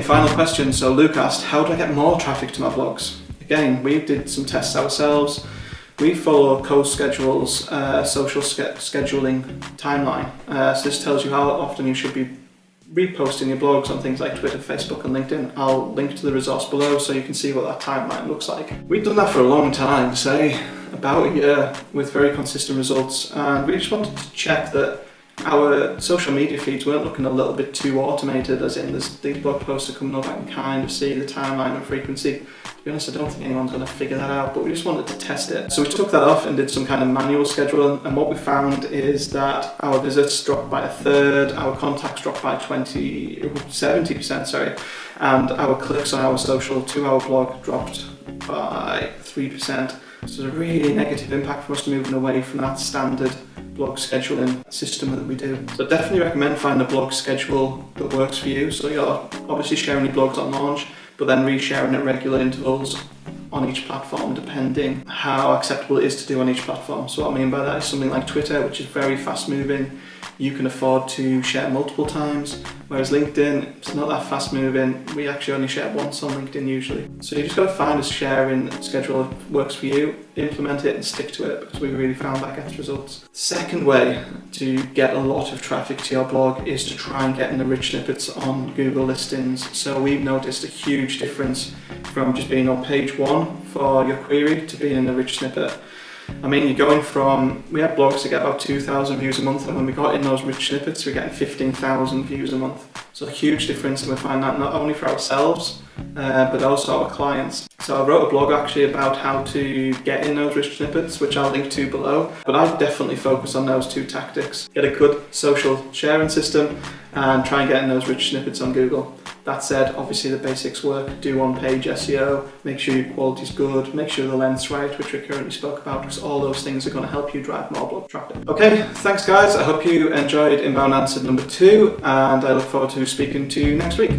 final question. So Luke asked, how do I get more traffic to my blogs? Again, we did some tests ourselves. We follow CoSchedule's social scheduling timeline. So this tells you how often you should be reposting your blogs on things like Twitter, Facebook and LinkedIn. I'll link to the resource below so you can see what that timeline looks like. We've done that for a long time, say about a year, with very consistent results, and we just wanted to check that our social media feeds weren't looking a little bit too automated, as in these blog posts are coming up, I can kind of see the timeline and frequency. To be honest, I don't think anyone's going to figure that out, but we just wanted to test it. So we took that off and did some kind of manual scheduling, and what we found is that our visits dropped by 1/3, our contacts dropped by 70%, sorry, and our clicks on our social to our blog dropped by 3%. So there's a really negative impact for us moving away from that standard blog scheduling system that we do. So definitely recommend finding a blog schedule that works for you. So you're obviously sharing your blogs on launch, but then resharing at regular intervals on each platform, depending how acceptable it is to do on each platform. So what I mean by that is something like Twitter, which is very fast moving. You can afford to share multiple times, whereas LinkedIn, it's not that fast moving. We actually only share once on LinkedIn usually. So you just got to find a sharing schedule that works for you, implement it and stick to it, because we really found that gets results. Second way to get a lot of traffic to your blog is to try and get in the rich snippets on Google listings. So we've noticed a huge difference from just being on page 1 for your query to being in the rich snippet. I mean, you're going from, we had blogs that get about 2,000 views a month, and when we got in those rich snippets, we're getting 15,000 views a month. So a huge difference, and we find that not only for ourselves, but also our clients. So I wrote a blog actually about how to get in those rich snippets, which I'll link to below. But I definitely focus on those two tactics. Get a good social sharing system and try and get in those rich snippets on Google. That said, obviously the basics work. Do on-page SEO, make sure your quality's good, make sure the length's right, which we currently spoke about, because all those things are going to help you drive more blog traffic. Okay, thanks guys. I hope you enjoyed Inbound Answered number 2, and I look forward to speaking to you next week.